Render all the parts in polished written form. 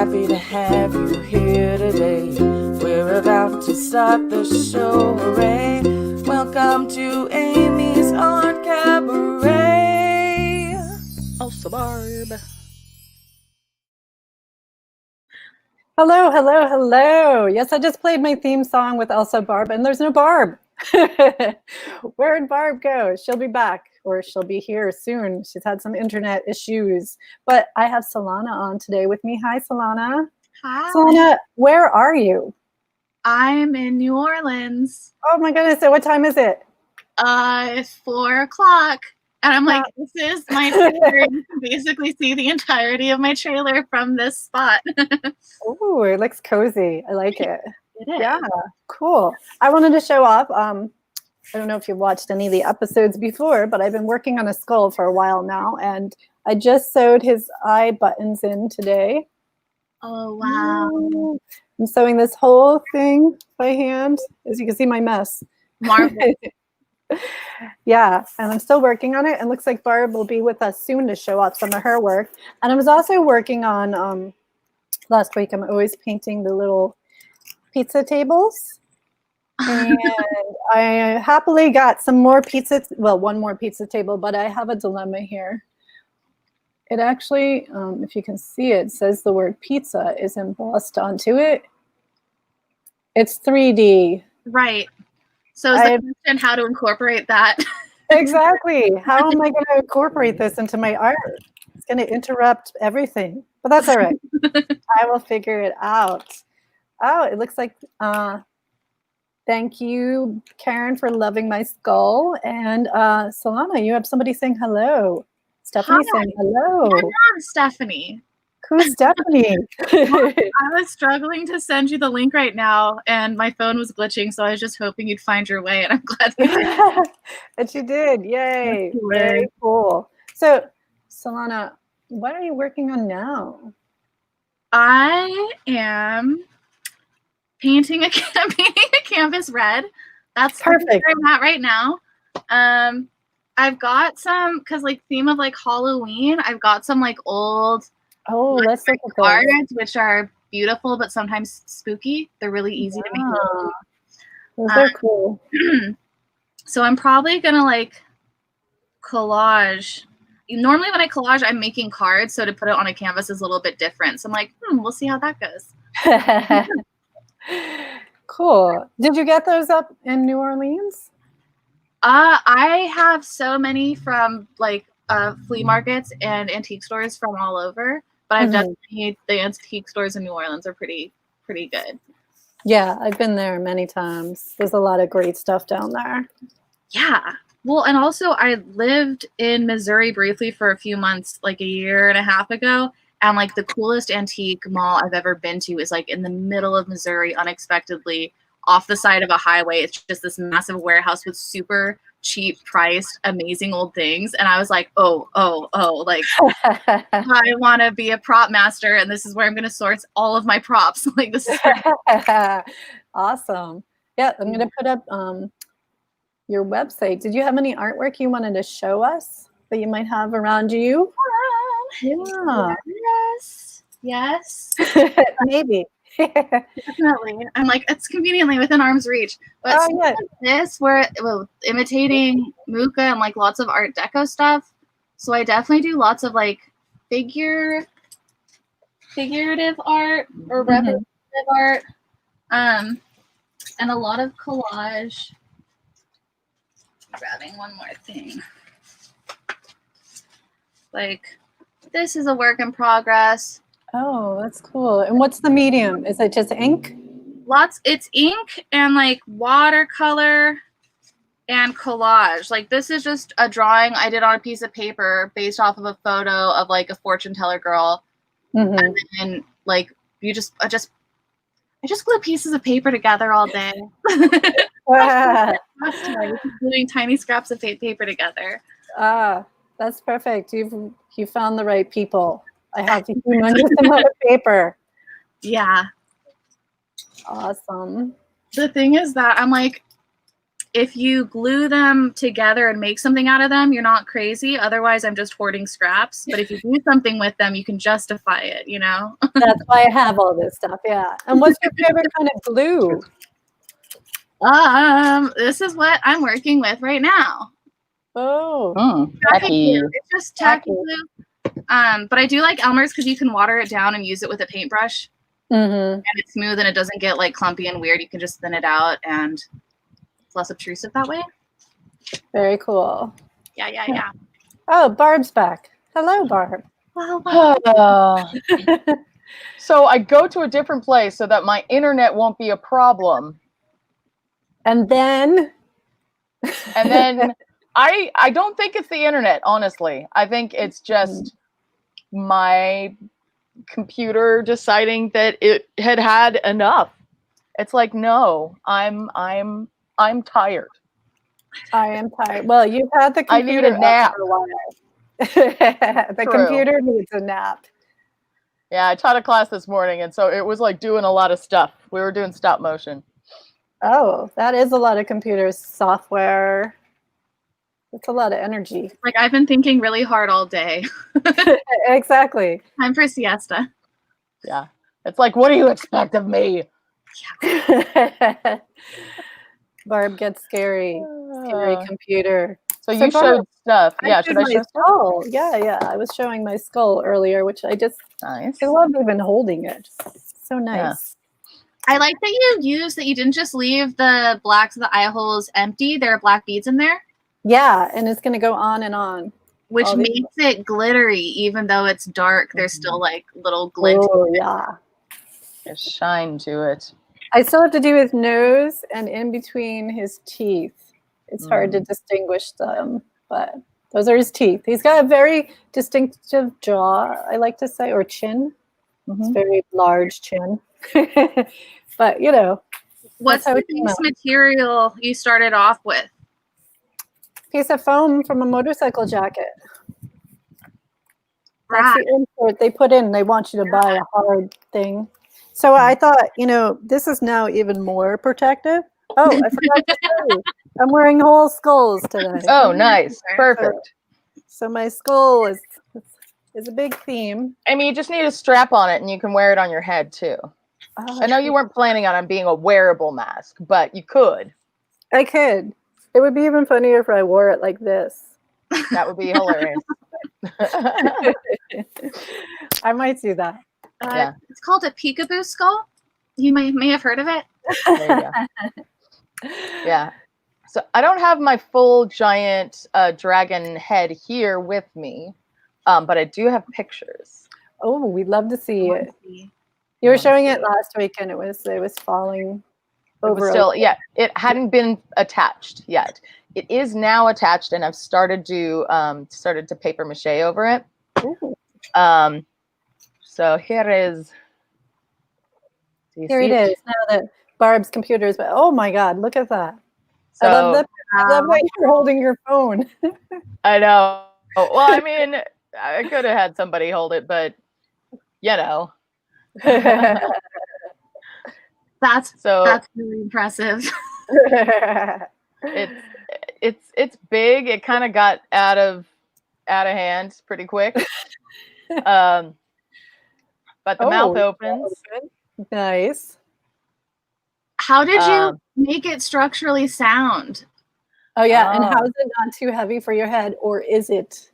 happy to have you here today. We're about to start the show, hooray. Welcome to Amy's Art Cabaret. Also Barb. Hello, hello, hello. Yes, I just played my theme song with Elsa Barb, and there's no Barb. Where'd Barb go? She'll be back, or she'll be here soon. She's had some internet issues. But I have Solana on today with me. Hi, Solana. Hi. Solana, where are you? I'm in New Orleans. Oh my goodness, so what time is it? It's 4 o'clock. And I'm like, this is my trailer. You can basically see the entirety of my trailer from this spot. Oh, it looks cozy. I like it. It is. Yeah, cool. I wanted to show off. I don't know if you've watched any of the episodes before, but I've been working on a skull for a while now, and I just sewed his eye buttons in today. Oh, wow. I'm sewing this whole thing by hand. As you can see, my mess. Marvelous. Yeah, and I'm still working on it. And looks like Barb will be with us soon to show off some of her work. And I was also working on, last week, I'm always painting the little pizza tables. And I happily got some more pizza, well, one more pizza table, but I have a dilemma here. It actually, if you can see it, says the word pizza is embossed onto it. It's 3D. Right. So is the question how to incorporate that? Exactly. How am I going to incorporate this into my art? It's going to interrupt everything, but that's all right. I will figure it out. Oh, it looks like, thank you, Karen, for loving my skull. And Solana, you have somebody saying hello. Stephanie saying hello. I'm not Stephanie. Who's Stephanie? I was struggling to send you the link right now, and my phone was glitching, so I was just hoping you'd find your way, and I'm glad you did. That you did. Yay. Very cool. So, Solana, what are you working on now? I am painting a canvas red. That's perfect. Where I'm at right now. I've got some, because like theme of like Halloween, I've got some like old let's look at cards, which are beautiful but sometimes spooky. They're really easy to make. Those are cool. So I'm probably gonna like collage. Normally when I collage, I'm making cards, so to put it on a canvas is a little bit different. So I'm like, we'll see how that goes. Cool. Did you get those up in New Orleans? I have so many from like flea markets and antique stores from all over. But I've definitely, the antique stores in New Orleans are pretty good. Yeah, I've been there many times. There's a lot of great stuff down there. Yeah. Well, and also I lived in Missouri briefly for a few months, like a year and a half ago. And like the coolest antique mall I've ever been to is like in the middle of Missouri, unexpectedly off the side of a highway. It's just this massive warehouse with super cheap priced amazing old things, and I was like, oh like I want to be a prop master, and this is where I'm going to source all of my props. Like this is awesome. Yeah, I'm going to put up your website. Did you have any artwork you wanted to show us that you might have around you? Yes maybe. Definitely. I'm like, it's conveniently within arm's reach. But like this, we're imitating Muka and like lots of Art Deco stuff. So I definitely do lots of like figurative art or representative art, and a lot of collage. Grabbing one more thing. Like this is a work in progress. Oh, that's cool. And what's the medium? Is it just ink? It's ink and like watercolor and collage. Like this is just a drawing I did on a piece of paper based off of a photo of like a fortune teller girl. And then like I just glue pieces of paper together all day. Gluing tiny scraps of paper together. That's perfect. You found the right people. I have a humongous amount of paper. Yeah. Awesome. The thing is that I'm like, if you glue them together and make something out of them, you're not crazy. Otherwise, I'm just hoarding scraps. But if you do something with them, you can justify it, you know? That's why I have all this stuff. Yeah. And what's your favorite kind of glue? This is what I'm working with right now. Oh, Tacky glue. Tacky. It's just tacky glue. But I do like Elmer's because you can water it down and use it with a paintbrush. And it's smooth and it doesn't get like clumpy and weird. You can just thin it out and it's less obtrusive that way. Very cool. Yeah. Oh, Barb's back. Hello, Barb. So I go to a different place so that my internet won't be a problem. And then I don't think it's the internet, honestly. I think it's just my computer deciding that it had enough. It's like, no, I'm tired. I am tired. Well, you've had the I need computer a nap. up for a while. The True. computer needs a nap. Yeah, I taught a class this morning, and so it was like doing a lot of stuff. We were doing stop motion. Oh, that is a lot of computer software. It's a lot of energy. Like I've been thinking really hard all day. Exactly. Time for siesta. Yeah. It's like, what do you expect of me? Barb gets scary. Scary computer. So you showed stuff. Yeah, should I show stuff? Skull. Yeah. I was showing my skull earlier, which I Nice. love even holding it. So nice. Yeah. I like that you didn't just leave the blacks of the eye holes empty. There are black beads in there. Yeah, and it's gonna go on and on. Which makes it glittery, even though it's dark. There's still like little glints. Oh yeah. There's shine to it. I still have to do his nose and in between his teeth. It's hard to distinguish them, but those are his teeth. He's got a very distinctive jaw, I like to say, or chin. It's very large chin. But you know, what's the base material you started off with? Piece of foam from a motorcycle jacket. That's Right. the import they put in. They want you to buy a hard thing. So I thought, this is now even more protective. Oh, I forgot to tell you. I'm wearing whole skulls today. Oh, nice. Perfect. So my skull is a big theme. I mean, you just need a strap on it and you can wear it on your head too. Oh, I know you weren't planning on it being a wearable mask, but you could. I could. It would be even funnier if I wore it like this. That would be hilarious. I might do that. Yeah. It's called a peekaboo skull. You may have heard of it. There you go. Yeah. So I don't have my full giant dragon head here with me, but I do have pictures. Oh, we'd love to see it. You were showing it last week, and it was falling over. It hadn't been attached yet. It is now attached, and I've started to paper mache over it. Ooh. So here is. Here it is. Now that Barb's computer is. Oh my God! Look at that. So, I love that you're holding your phone. I know. Well, I mean, I could have had somebody hold it, but That's really impressive. It's big. It kind of got out of hand pretty quick. But the mouth opens. Nice. How did you make it structurally sound? Oh yeah, and how is it not too heavy for your head, or is it?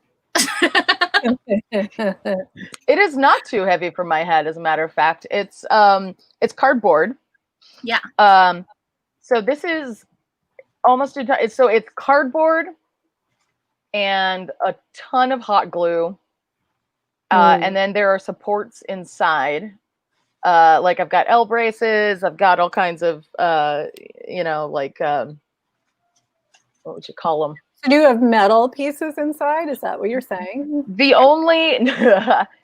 It is not too heavy for my head, as a matter of fact. It's cardboard. Yeah. So this is almost so it's cardboard and a ton of hot glue. And then there are supports inside. Like I've got L braces, I've got all kinds of what would you call them? So do you have metal pieces inside? Is that what you're saying? The only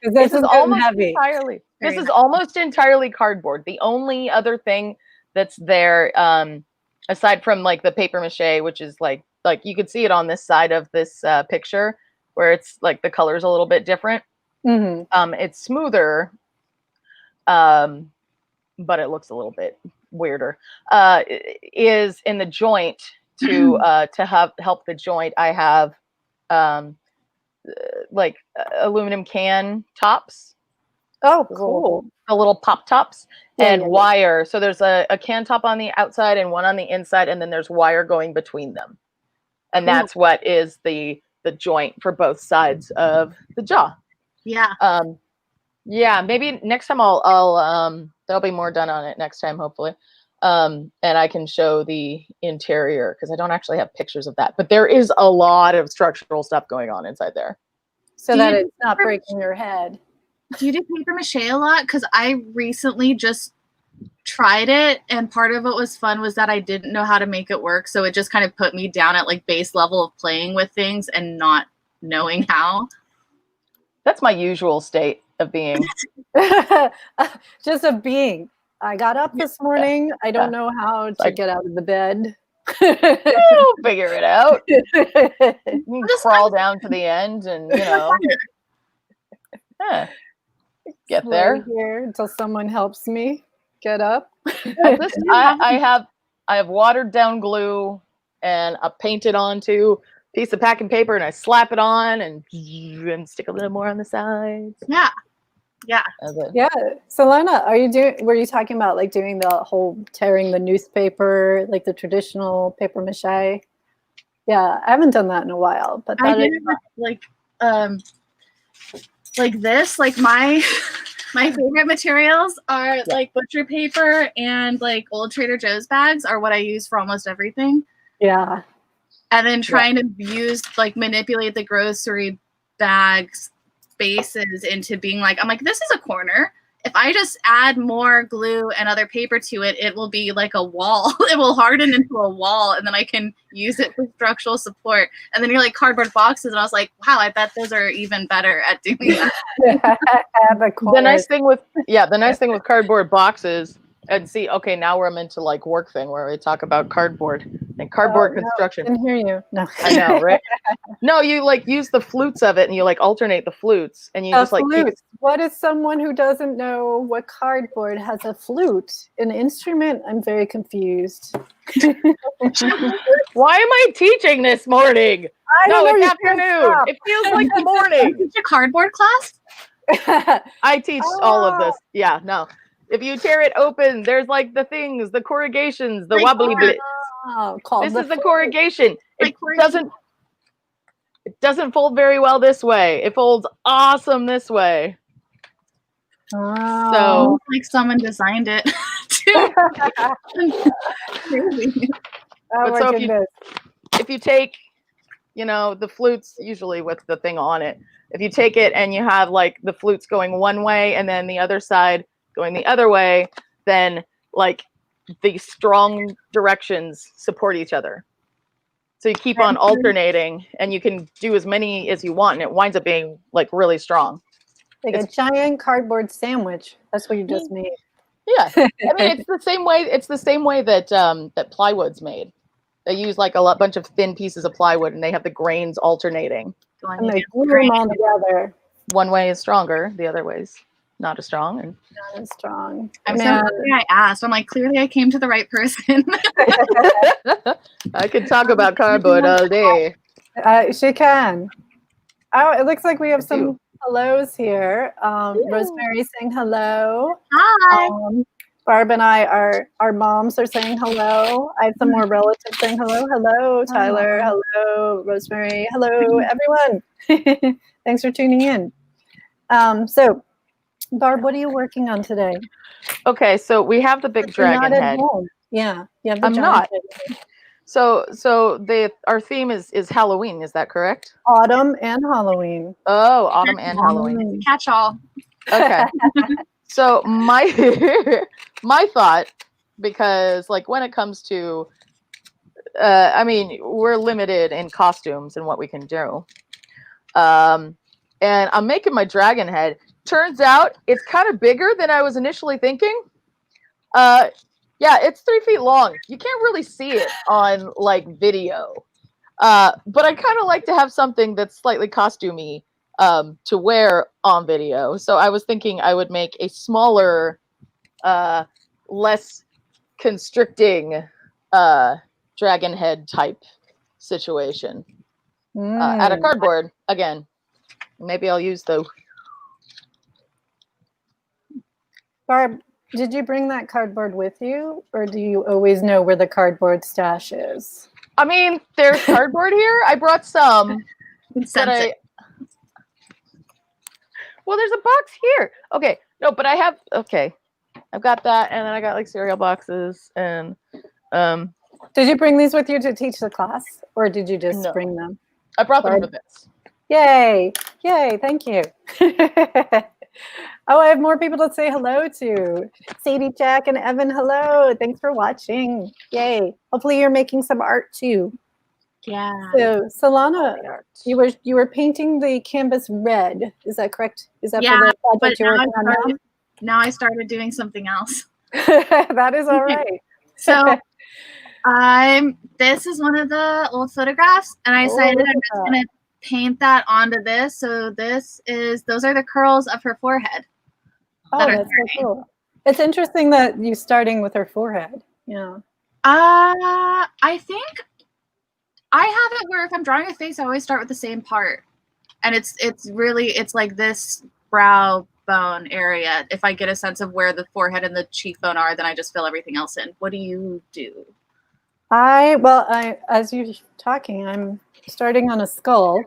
this is almost heavy. This is almost entirely cardboard. The only other thing that's there, aside from like the paper mache, which is like you could see it on this side of this picture, where it's like the color's a little bit different. It's smoother, but it looks a little bit weirder. Is in the joint to help the joint, I have like aluminum can tops. Oh, cool. The little pop tops and yeah. wire. So there's a can top on the outside and one on the inside, and then there's wire going between them. And Cool. that's what is the joint for both sides of the jaw. Yeah. Yeah, maybe next time I'll there'll be more done on it next time, hopefully. And I can show the interior because I don't actually have pictures of that. But there is a lot of structural stuff going on inside there. So that it's not breaking your head. Do you do paper mache a lot? Because I recently just tried it, and part of what was fun was that I didn't know how to make it work. So it just kind of put me down at like base level of playing with things and not knowing how. That's my usual state of being. Just of being. I got up this morning. I don't know how to get out of the bed. We'll figure it out. You can crawl down to the end and, get there. Here until someone helps me get up. I have watered down glue and I paint it onto a piece of packing paper and I slap it on and stick a little more on the sides. Yeah. Yeah. Yeah. Solana, were you talking about like doing the whole tearing the newspaper, like the traditional paper mache? Yeah, I haven't done that in a while, but I did it with like this. Like my favorite materials are like butcher paper and like old Trader Joe's bags are what I use for almost everything. Yeah. And then trying to manipulate the grocery bags spaces into being like, I'm like, this is a corner. If I just add more glue and other paper to it, it will be like a wall. It will harden into a wall, and then I can use it for structural support. And then you're like cardboard boxes, and I was like, wow, I bet those are even better at doing that. The nice thing with cardboard boxes, and see, okay, now we're into like work thing where we talk about cardboard and cardboard construction. I can hear you. No. I know, right? No, you like use the flutes of it and you like alternate the flutes and you just like keep it. What is someone who doesn't know what cardboard has a flute? An instrument? I'm very confused. Why am I teaching this morning? It's afternoon. It feels like the morning. Is it a cardboard class? I teach all of this. Yeah, no. If you tear it open, there's like the things, the corrugations, the wobbly bits. This is the corrugation. It doesn't fold very well this way. It folds awesome this way. Oh. So like someone designed it. Crazy. Oh my goodness. If you take, the flutes usually with the thing on it, if you take it and you have like the flutes going one way and then the other side going the other way, then like the strong directions support each other. So you keep on alternating and you can do as many as you want and it winds up being like really strong. Like a giant cardboard sandwich. That's what you just made. Yeah. I mean, it's the same way that that plywood's made. They use like a bunch of thin pieces of plywood and they have the grains alternating. And they glue them all together. One way is stronger, the other way's not as strong. And not as strong. I'm so happy I asked. I'm like, clearly I came to the right person. I could talk about cardboard all day. She can. Oh, it looks like we have some hellos here. Rosemary saying hello. Hi. Barb and our moms are saying hello. I have some more relatives saying hello. Hello, Tyler. Hello, Rosemary. Hello, everyone. Thanks for tuning in. So, Barb, what are you working on today? Okay, so we have the big dragon head. Home. Yeah, you have the I'm not. Head. So our theme is Halloween. Is that correct? Autumn and Halloween. Oh, autumn and Halloween. Catch all. Okay. So my thought, because like when it comes to, I mean, we're limited in costumes and what we can do. And I'm making my dragon head. Turns out it's kind of bigger than I was initially thinking. Yeah, it's 3 feet long. You can't really see it on like video. But I kind of like to have something that's slightly costumey to wear on video. So I was thinking I would make a smaller, less constricting dragon head type situation. Out of cardboard again. Maybe I'll use the. Barb, did you bring that cardboard with you, or do you always know where the cardboard stash is? I mean, there's cardboard here. I brought some. Well, there's a box here. Okay, no, but I have. Okay, I've got that, and then I got like cereal boxes and. Did you bring these with you to teach the class, or did you just bring them? I brought them for this. Yay! Yay! Thank you. Oh, I have more people to say hello to. Sadie, Jack, and Evan, hello. Thanks for watching. Yay. Hopefully you're making some art too. Yeah. So, Solana, you were painting the canvas red. Is that correct? Is that for the project you're working on now? Now I started doing something else. That is all right. So this is one of the old photographs, and I decided I'm just gonna paint that onto this. So those are the curls of her forehead. Oh, that's so cool. It's interesting that you're starting with her forehead. Yeah. I think I have it where if I'm drawing a face, I always start with the same part, and it's like this brow bone area. If I get a sense of where the forehead and the cheekbone are, then I just fill everything else in. What do you do? As you're talking, I'm starting on a skull.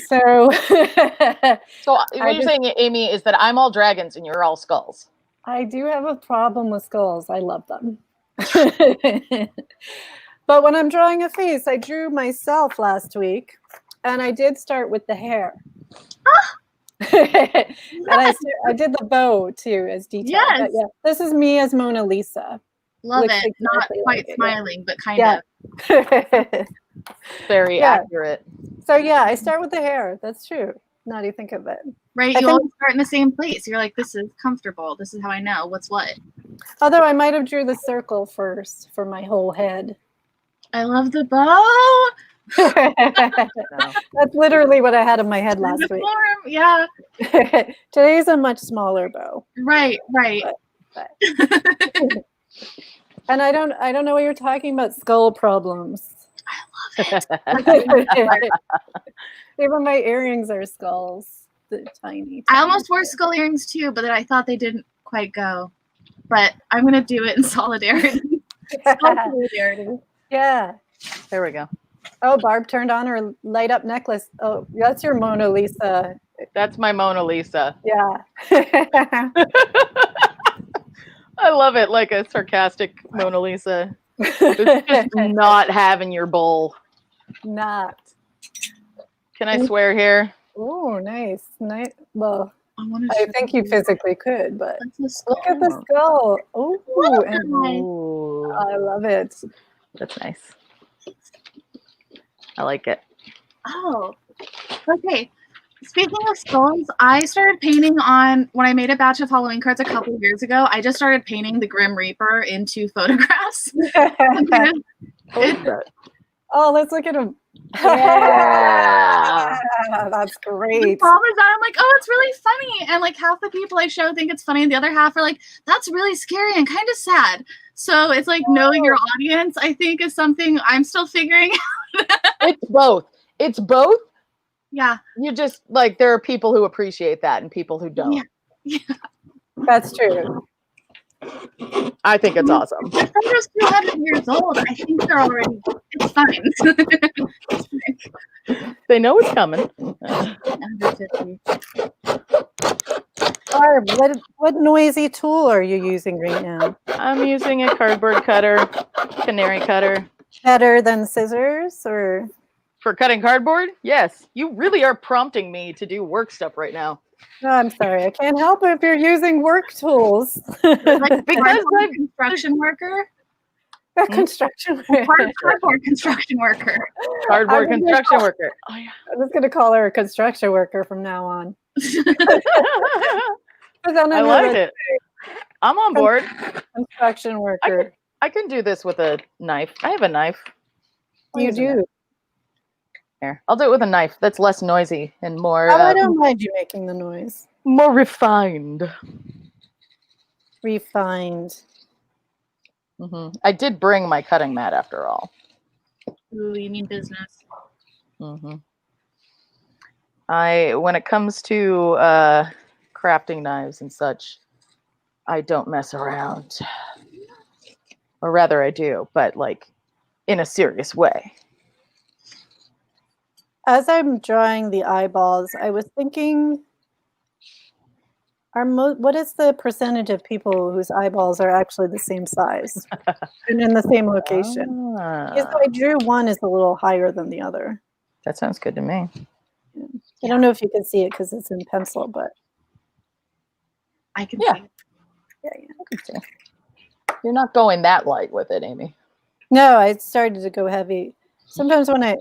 So, so what you're saying, Amy, is that I'm all dragons and you're all skulls. I do have a problem with skulls. I love them. But when I'm drawing a face, I drew myself last week, and I did start with the hair. And I did the bow too as detail. Yes. Yeah, this is me as Mona Lisa. Love Looks it. exactly Not quite like smiling, but kind of. Very accurate. So yeah, I start with the hair. That's true. Now do you think of it? Right. You always start in the same place. You're like, this is comfortable. This is how I know what's what. Although I might have drew the circle first for my whole head. I love the bow. That's literally what I had in my head last week. Yeah. Today's a much smaller bow. Right. But. And I don't know what you're talking about. Skull problems. I love it. Even my earrings are skulls. The tiny. I almost wore skull earrings too, but I thought they didn't quite go. But I'm gonna do it in solidarity. Solidarity. Yeah. There we go. Oh, Barb turned on her light up necklace. Oh, that's your Mona Lisa. That's my Mona Lisa. Yeah. I love it, like a sarcastic Mona Lisa. It's just not having your bowl. Not. Can I swear here? Oh, nice. Well, I think you physically could, but look at the skull. Oh, I love it. That's nice. I like it. Oh, okay. Speaking of skulls, I started painting on, when I made a batch of Halloween cards a couple of years ago, I just started painting the Grim Reaper into photographs. Oh, let's look at him. Yeah. That's great. The problem is that I'm like, oh, it's really funny. And like half the people I show think it's funny, and the other half are like, that's really scary and kind of sad. So it's like knowing your audience, I think, is something I'm still figuring out. It's both. It's both. Yeah. You just like, there are people who appreciate that and people who don't. Yeah. That's true. I think it's awesome. The photo's 200 years old. I think they're already, it's fine. It's fine. They know it's coming. 150. Barb, what noisy tool are you using right now? I'm using a cardboard cutter, canary cutter. Better than scissors, or? For cutting cardboard? Yes. You really are prompting me to do work stuff right now. No, I'm sorry. I can't help it if you're using work tools. Like Because I'm a construction worker. Construction worker. Cardboard construction worker. Cardboard construction worker. Oh, yeah. I'm just going to call her a construction worker from now on. I like it. I'm on board. Construction worker. I can do this with a knife. I have a knife. You do. Here, I'll do it with a knife. That's less noisy and more. I don't mind you making the noise. More refined. Refined. I did bring my cutting mat after all. Ooh, you mean business. When it comes to crafting knives and such, I don't mess around. Or rather, I do, but like in a serious way. As I'm drawing the eyeballs, I was thinking, what is the percentage of people whose eyeballs are actually the same size and in the same location? Because I drew one is a little higher than the other. That sounds good to me. I don't know if you can see it because it's in pencil, but I can Yeah. see. yeah. I can see. You're not going that light with it, Amy. No, I started to go heavy. Sometimes when I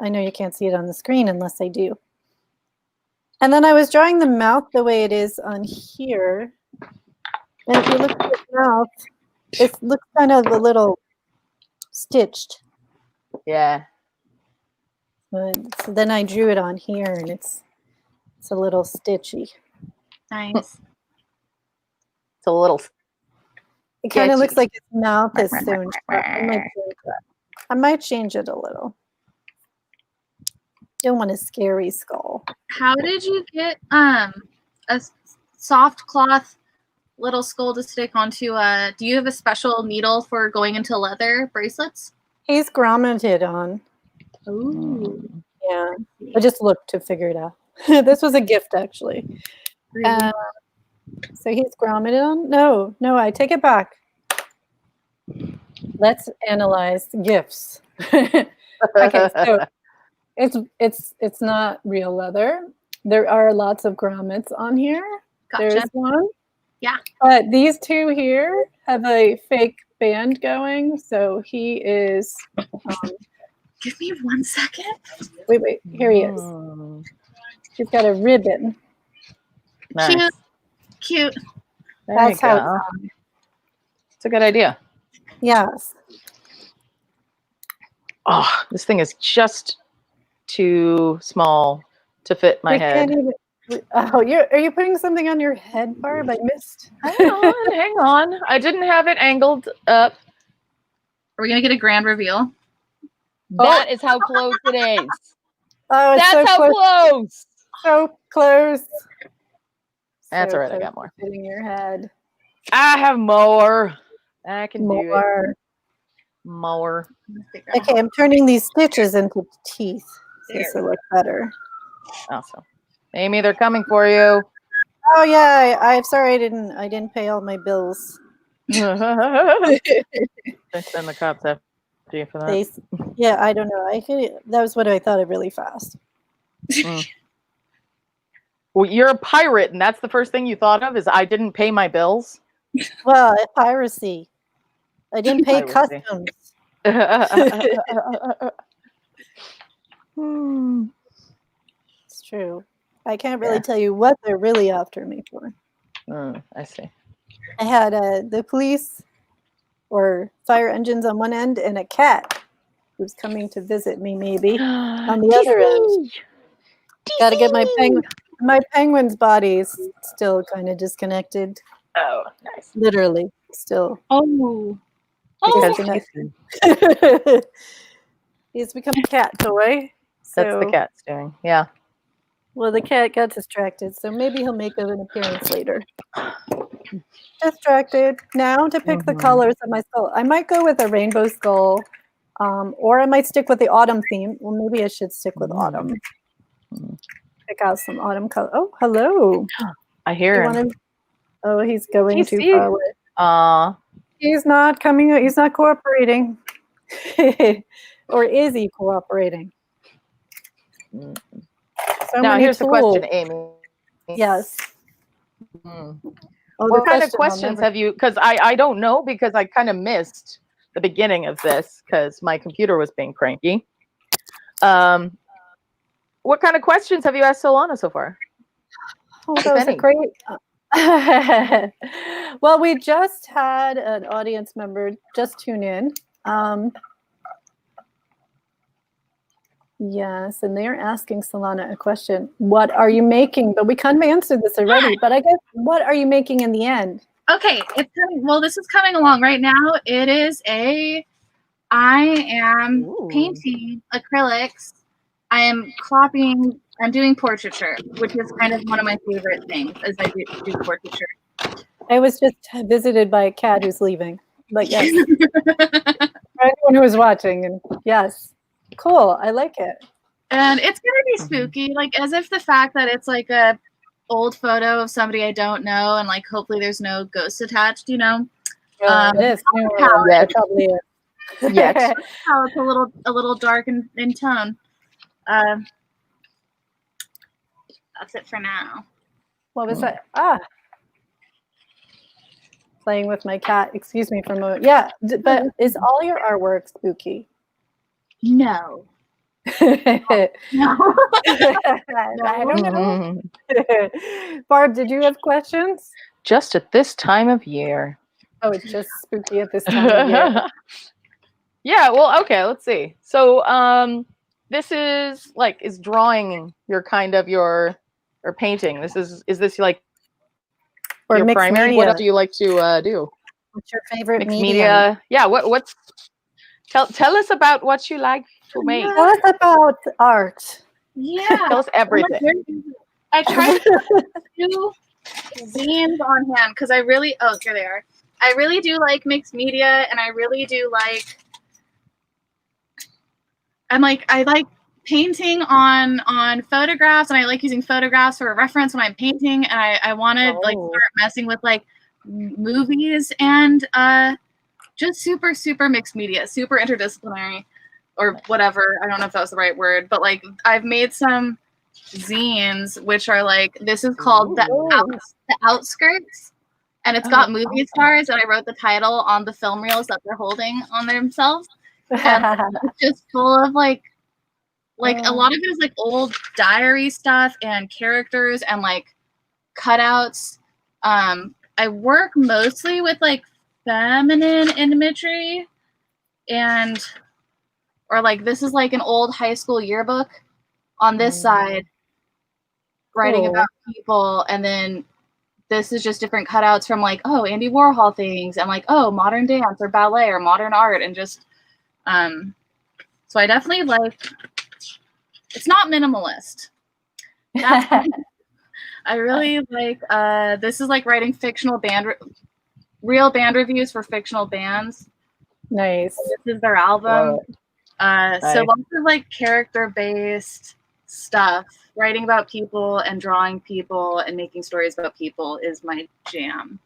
know you can't see it on the screen unless I do. And then I was drawing the mouth the way it is on here. And if you look at the mouth, it looks kind of a little stitched. Yeah. So then I drew it on here, and it's a little stitchy. Nice. It's a little. It kind of Sketchy. looks like its mouth is sewn shut. I might change it a little. Don't want a scary skull. How did you get a soft cloth little skull to stick onto do you have a special needle for going into leather bracelets? He's grommeted on. Ooh. Yeah. I just looked to figure it out. This was a gift, actually. Really? So he's grommeted on? No, I take it back. Let's analyze gifts. Okay, so it's not real leather. There are lots of grommets on here. Gotcha. There's one. Yeah. But these two here have a fake band going, so he is. Give me 1 second. Wait, here he is. He's got a ribbon. Nice. Cute. That's how it's on. It's a good idea. Yes. Oh, this thing is just too small to fit my head. Are you putting something on your head, Barb? I missed. Hang on. I didn't have it angled up. Are we gonna get a grand reveal? That is how close it is. Oh, it's That's so how close. So close. That's So all right. I close got more. to fitting your head. I have more. I can do it. More. Okay. Okay, I'm turning these stitches into teeth. This will look better. Awesome. Amy, they're coming for you. Oh yeah, I'm sorry I didn't pay all my bills. Send the cops after you for that. Yeah, I don't know. That was what I thought of really fast. Well, you're a pirate, and that's the first thing you thought of is I didn't pay my bills. Well, piracy. I didn't pay customs. It's true. I can't really tell you what they're really after me for. I see. I had the police or fire engines on one end and a cat who's coming to visit me maybe on the other end. Got to get my penguin's body is still kind of disconnected. Oh, nice. Literally, still. Oh. He's become a cat toy. That's the cat's doing. Yeah. Well, the cat got distracted, so maybe he'll make an appearance later. Distracted. Now to pick the colors of my skull. I might go with a rainbow skull, or I might stick with the autumn theme. Well, maybe I should stick with autumn. Pick out some autumn color. Oh, hello. I hear him. Oh, he's going too far away. He's not coming. He's not cooperating. Or is he cooperating? Now, here's the question, Amy. Yes. What kind of questions have you, because I don't know, because I kind of missed the beginning of this because my computer was being cranky. What kind of questions have you asked Solana so far? Oh, that was a great. Well, we just had an audience member just tune in. Yes, and they're asking Solana a question. What are you making? But we kind of answered this already. But I guess, what are you making in the end? Okay, it's coming. Well, this is coming along right now. It is I am painting acrylics. I am cropping. I'm doing portraiture, which is kind of one of my favorite things, as I do portraiture. I was just visited by a cat who's leaving, but yes, for anyone who was watching, and yes, cool. I like it. And it's gonna be spooky, like as if the fact that it's like a old photo of somebody I don't know, and like hopefully there's no ghosts attached, you know. It is. Yeah. It probably is. Yes. How it's a little dark in tone. That's it for now. What was that? Playing with my cat. Excuse me for a moment. Yeah, but is all your artwork spooky? No. No. No. I don't know. Barb, did you have questions? Just at this time of year. Oh, it's just spooky at this time of year. Yeah, well, okay, let's see. So, this is drawing your or painting. Is this like Or your mixed primary? media. What else do you like to do? What's your favorite Mixed medium? media. Yeah, tell us about what you like to make. Tell us about art. Yeah. Tell us everything. I tried to do zines on hand because I really here they are. I really do like mixed media, and I really do like I like painting on photographs, and I like using photographs for a reference when I'm painting, and I want to like start messing with like movies and just super mixed media, super interdisciplinary or whatever. I don't know if that was the right word, but like I've made some zines which are like, this is called the Outskirts, and it's got movie stars, and I wrote the title on the film reels that they're holding on themselves, and it's just full of like a lot of it is like old diary stuff and characters and like cutouts. I work mostly with like feminine imagery, or like this is like an old high school yearbook on this side, writing about people, and then this is just different cutouts from like, oh, Andy Warhol things, and like, oh, modern dance or ballet or modern art, and just so I definitely like, it's not minimalist. I really like this is like writing fictional real band reviews for fictional bands. Nice. This is their album. So lots of like character-based stuff. Writing about people and drawing people and making stories about people is my jam.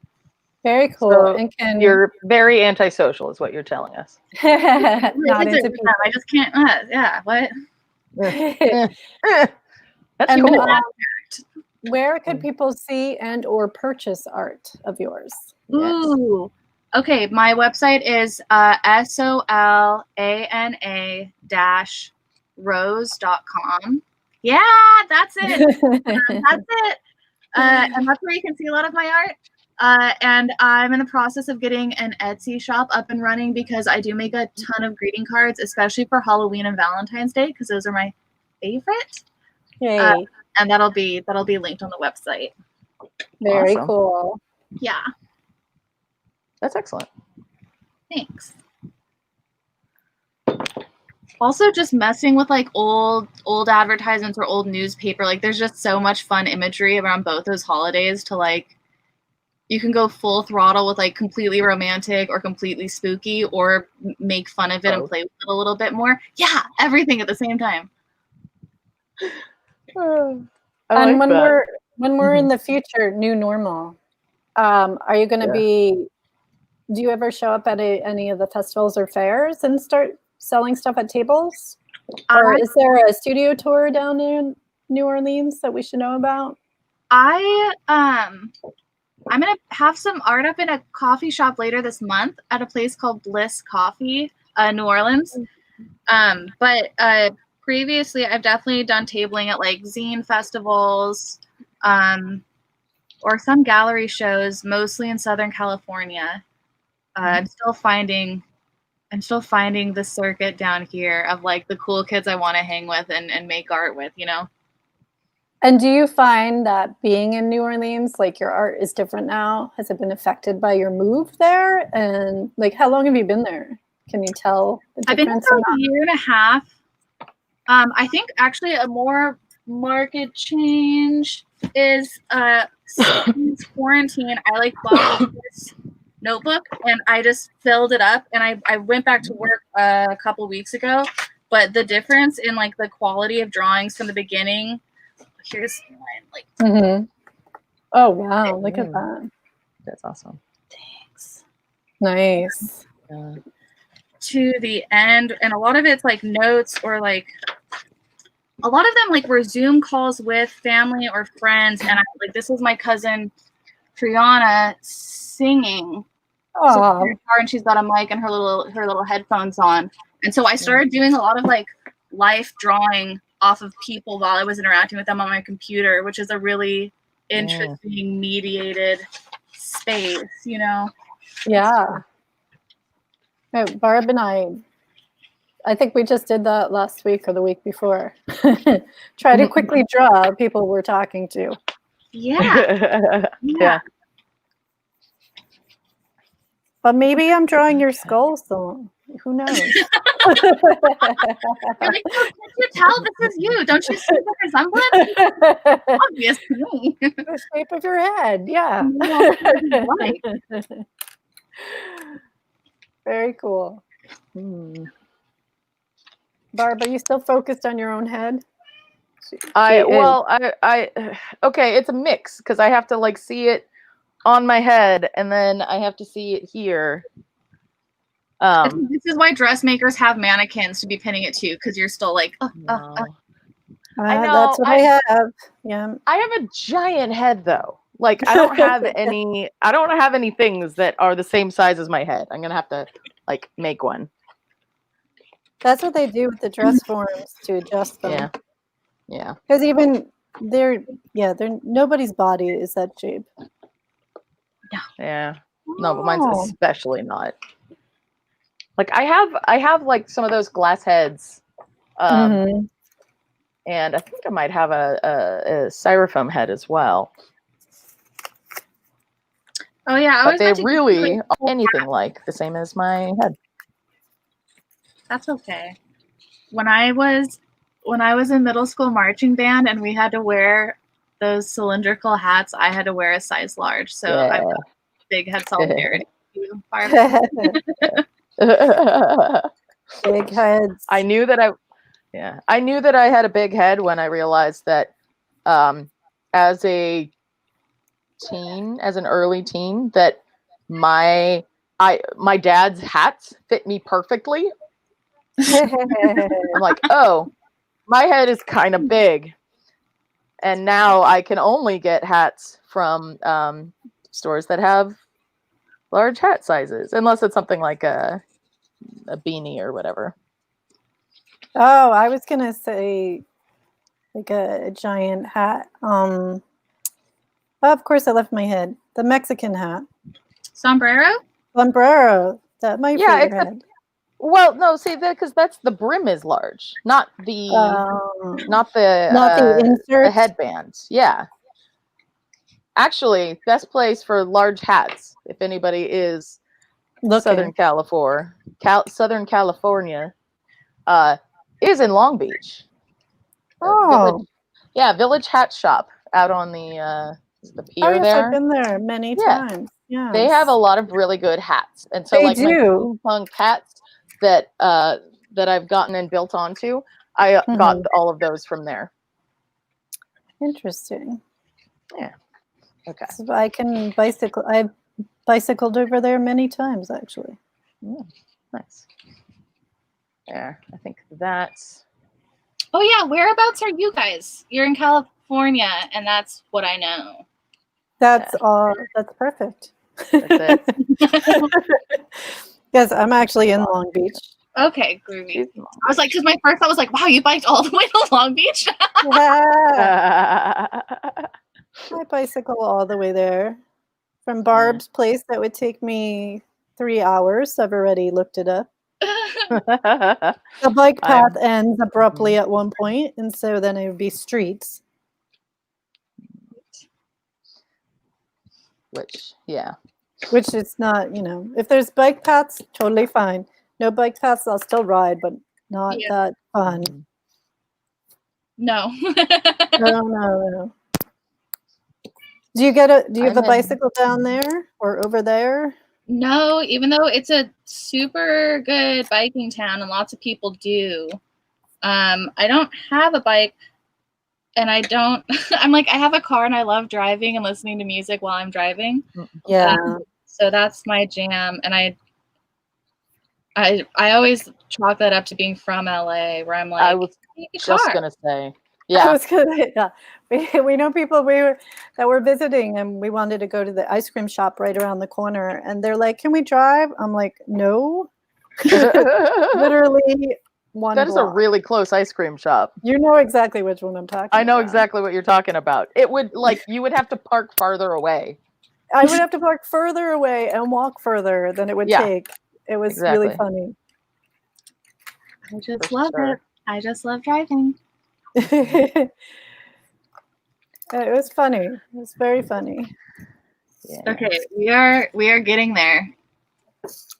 Very cool. So and you're very antisocial, is what you're telling us. Not into people. I just can't. Yeah. What? That's And cool. where could people see and or purchase art of yours? Ooh. Okay, my website is solana-rose.com. Yeah, that's it. That's it. And that's where you can see a lot of my art. And I'm in the process of getting an Etsy shop up and running because I do make a ton of greeting cards, especially for Halloween and Valentine's Day, because those are my favorite. Yay. And that'll be linked on the website. Very Awesome. cool. Yeah. That's excellent. Thanks. Also, just messing with like old advertisements or old newspaper. Like, there's just so much fun imagery around both those holidays to like, you can go full throttle with like completely romantic or completely spooky, or make fun of it and play with it a little bit more. Yeah, everything at the same time. And when we're in the future, new normal, are you going to be? Do you ever show up at any of the festivals or fairs and start selling stuff at tables? Or is there a studio tour down in New Orleans that we should know about? I'm gonna have some art up in a coffee shop later this month at a place called Bliss Coffee, New Orleans. But previously, I've definitely done tabling at like zine festivals, or some gallery shows, mostly in Southern California. I'm still finding the circuit down here of like the cool kids I want to hang with and make art with, you know. And do you find that being in New Orleans, like your art is different now? Has it been affected by your move there? And like, how long have you been there? Can you tell the I've been here difference for or like a year and a half. I think actually a more market change is since quarantine, I like bought this notebook and I just filled it up and I went back to work a couple weeks ago. But the difference in like the quality of drawings from the beginning, here's mine, like Mm-hmm. Oh wow, look at that. That's awesome. thanks. Nice. To the end, and a lot of it's like notes or like a lot of them like were Zoom calls with family or friends, and like this is my cousin Triana singing. Oh, And she's got a mic and her little headphones on, and so I started doing a lot of like life drawing off of people while I was interacting with them on my computer, which is a really interesting mediated space, you know. yeah. No, Barb and I think we just did that last week or the week before. Try to quickly draw people we're talking to. Yeah. But maybe I'm drawing your skull, so who knows? You're like, no, can't you tell this is you? Don't you see the resemblance? Obviously. The shape of your head, yeah. Very cool. Barb, are you still focused on your own head? I okay, it's a mix because I have to like see it on my head and then I have to see it here. This is why dressmakers have mannequins to be pinning it to, because you're still like, I know. That's what I have. Yeah. I have a giant head though. Like I don't have any things that are the same size as my head. I'm gonna have to like make one. That's what they do with the dress forms to adjust them. Yeah. Because even they're nobody's body is that shape. Yeah. No, but mine's especially not. Like I have like some of those glass heads. And I think I might have a styrofoam head as well. Oh yeah, but they really are anything like the same as my head. That's okay. When I was in middle school marching band and we had to wear those cylindrical hats, I had to wear a size large. So I've got big head solidarity. Big heads. I knew that I had a big head when I realized that as an early teen, that my dad's hats fit me perfectly. I'm like, oh, my head is kind of big. And now I can only get hats from stores that have large hat sizes, unless it's something like a beanie or whatever. Oh, I was gonna say like a giant hat. Of course I left my head. The Mexican hat. Sombrero? That might be your head. Well, no, see that because that's the brim is large, not the insert, the headband. Yeah. Actually, best place for large hats, if anybody is Southern California, is in Long Beach. Village Hat Shop out on the pier there. I've been there many times. Yeah, they have a lot of really good hats, and so they like do. my steampunk hats that I've gotten and built onto, I got all of those from there. Interesting. Yeah. Okay. So I can bicycle. I've bicycled over there many times, actually. Yeah. Nice. There. I think that's. Oh yeah, whereabouts are you guys? You're in California, and that's what I know. That's all. That's perfect. That's it. Yes, I'm actually in Long Beach. Okay, groovy. I was like, because my first thought was like, wow, you biked all the way to Long Beach? Yeah. I bicycle all the way there. From Barb's place, that would take me 3 hours. I've already looked it up. The bike path ends abruptly at one point, and so then it would be streets. Which, yeah. Which is not, if there's bike paths, totally fine. No bike paths, I'll still ride, but not Yeah. that fun. No. No. Do you have a I'm in- bicycle down there or over there? No, even though it's a super good biking town and lots of people do. I don't have a bike, and I don't. I'm like, I have a car and I love driving and listening to music while I'm driving. Yeah. So that's my jam, and I always chalk that up to being from LA, where I'm like, I was take a just car. gonna say, I yeah. was gonna, yeah. We know people that were visiting, and we wanted to go to the ice cream shop right around the corner, and they're like, "Can we drive?" I'm like, "No." Literally one That is a block. really close ice cream shop. You know exactly which one I'm talking about. I know exactly what you're talking about. It would you would have to park farther away. I would have to park further away and walk further than it would Yeah, take. It was exactly. really funny. I just For love sure. it. I just love driving. It was funny. It was very funny. Yeah. Okay, we are getting there.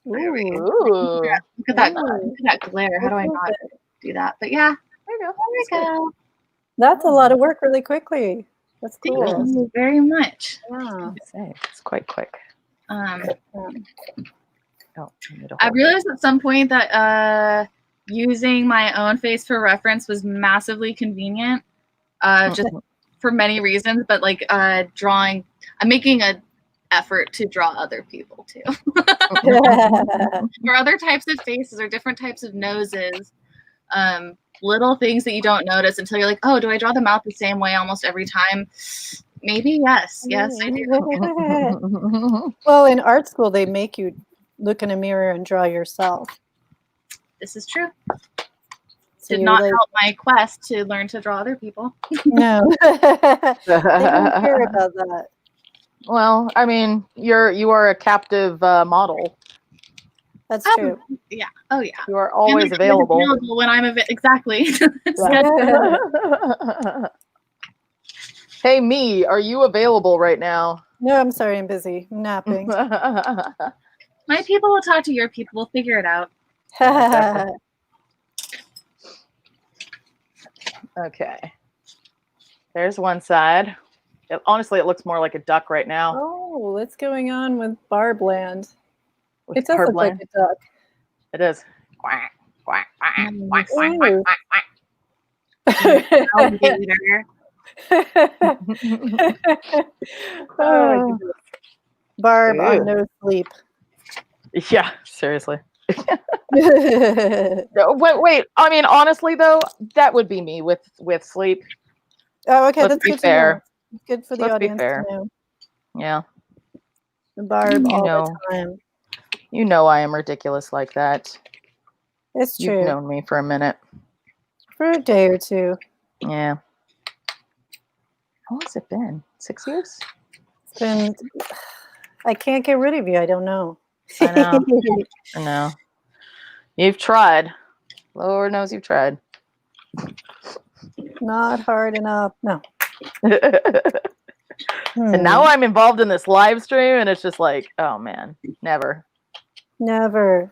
Ooh. Ooh. Look at that! Ooh. Look at that glare. How do I not do that? But yeah, There you go. there we go. That's a lot of work really quickly. That's Thank cool. you very much. Yeah. Say, it's quite quick. Um, Oh, I need to I hold realized at some point that using my own face for reference was massively convenient, just for many reasons. But like drawing, I'm making an effort to draw other people too, or other types of faces or different types of noses. Little things that you don't notice until you're like, oh, do I draw them out the same way almost every time? Maybe yes, I do. Well, in art school, they make you look in a mirror and draw yourself. This is true. So Did not help my quest to learn to draw other people. No, they don't care about that. Well, I mean, you are a captive model. That's Oh, true. Yeah. Oh yeah. You are always available. When I'm exactly. Hey, me, are you available right now? No, I'm sorry, I'm busy. I'm napping. My people will talk to your people. We'll figure it out. Okay. There's one side. Honestly, it looks more like a duck right now. Oh, what's going on with Barb Land? With It does look like a duck. It is. Quack, quack, quack, quack, quack, Ooh. quack, quack, Alligator. Oh, Barb Ew. on no sleep. quack. Yeah, seriously. Wait. I mean, honestly, though, that would be me with sleep. Oh, okay, Let's that's be good fair. to know. It's good for the Let's be audience fair. to know. Yeah. Barb You all know. the time. You know I am ridiculous like that. It's You've true. known me for a minute. For a day or two. Yeah. How long has it been? 6 years? It's been. I can't get rid of you. I don't know. I know. I know. You've tried. Lord knows you've tried. Not hard enough. No. And now I'm involved in this live stream, and it's just like, oh man, never. Never.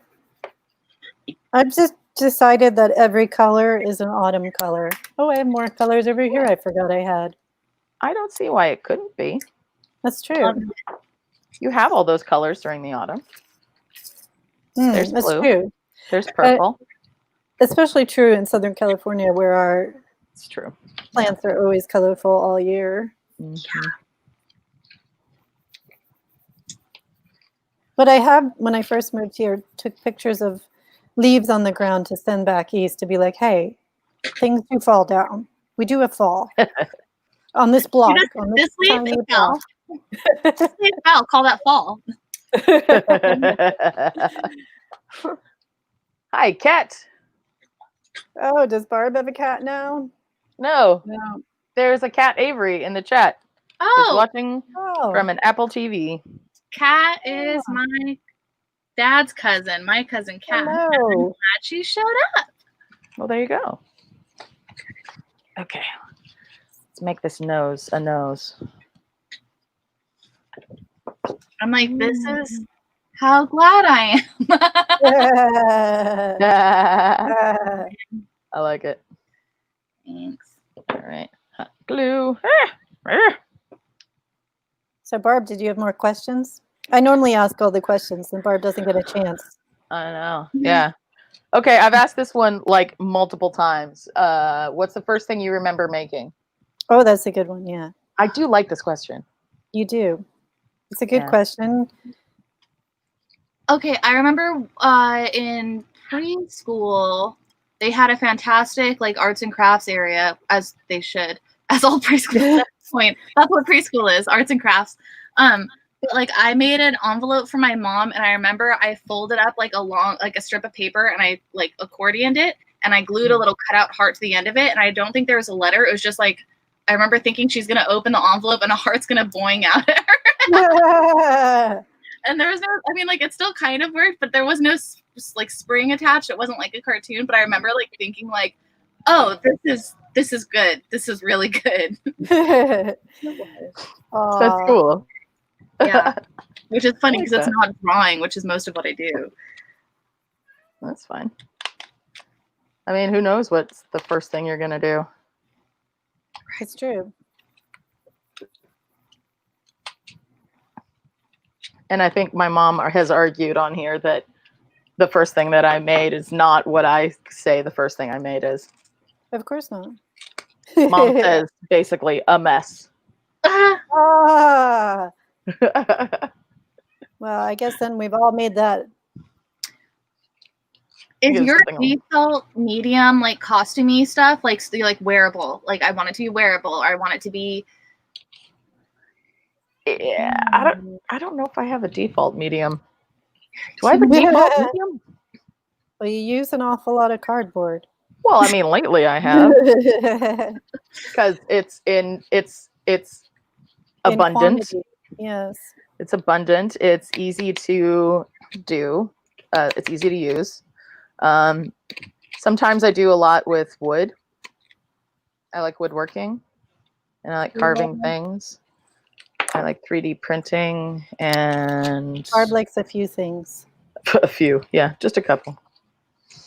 I've just decided that every color is an autumn color. Oh, I have more colors over here I forgot I had. I don't see why it couldn't be. That's true. You have all those colors during the autumn. There's that's blue. true. There's purple. Especially true in Southern California, where our It's true. plants are always colorful all year. Mm-hmm. But I have, when I first moved here, took pictures of leaves on the ground to send back east to be like, hey, things do fall down. We do have fall on this block. On This leaf tiny fell. block. This leaf fell. Call that fall. Hi, cat. Oh, does Barb have a cat now? No, No. there's a cat Avery in the chat. He's Oh, watching Oh. from an Apple TV. Kat is my dad's cousin. My cousin Kat. Hello. She showed up. Well, there you go. Okay. Let's make this nose a nose. I'm like, this is how glad I am. I like it. Thanks. All right. Hot glue. So Barb, did you have more questions? I normally ask all the questions, and Barb doesn't get a chance. I know. Yeah. Okay, I've asked this one like multiple times. What's the first thing you remember making? Oh, that's a good one. Yeah, I do like this question. you do. It's a good Yeah. question. Okay, I remember in preschool, they had a fantastic like arts and crafts area, as they should, as all preschool at this point. That's what preschool is, arts and crafts. But like I made an envelope for my mom, and I remember I folded up like a strip of paper, and I like accordioned it, and I glued a little cutout heart to the end of it. And I don't think there was a letter. It was just like I remember thinking she's gonna open the envelope, and a heart's gonna boing out at her. And there was no, I mean, like, it still kind of worked, but there was no, like, spring attached. It wasn't like a cartoon, but I remember, like, thinking, like, oh, this is good. This is really good. That's cool. Yeah. Which is funny because like it's not drawing, which is most of what I do. That's fine. I mean, who knows what's the first thing you're going to do? It's true. And I think my mom has argued on here that the first thing that I made is not what I say the first thing I made is. Of course not. Mom says basically a mess. Ah. Well, I guess then we've all made that. Is your default medium like costumey stuff, like wearable? Like I want it to be wearable, or I want it to be. Yeah, I don't know if I have a default medium. Do I have a default medium? Well, you use an awful lot of cardboard. Well, I mean, lately I have, because it's abundant. Yes, it's abundant. It's easy to do. It's easy to use. Sometimes I do a lot with wood. I like woodworking, and I like carving things. I like 3D printing, and Barb likes a few things. A few, yeah, just a couple.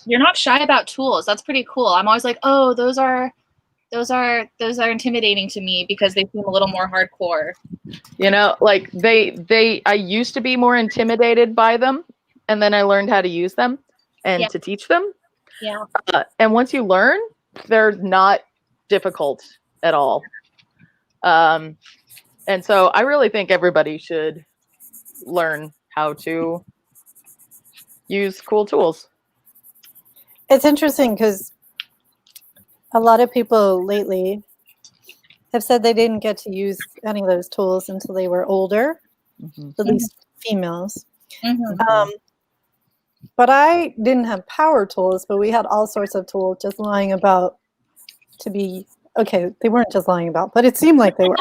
You're not shy about tools. That's pretty cool. I'm always like, oh, those are intimidating to me because they seem a little more hardcore. You know, like I used to be more intimidated by them, and then I learned how to use them and to teach them. Yeah. And once you learn, they're not difficult at all. And so I really think everybody should learn how to use cool tools. It's interesting because a lot of people lately have said they didn't get to use any of those tools until they were older, at least females. But I didn't have power tools, but we had all sorts of tools just lying about to be, okay, they weren't just lying about, but it seemed like they were.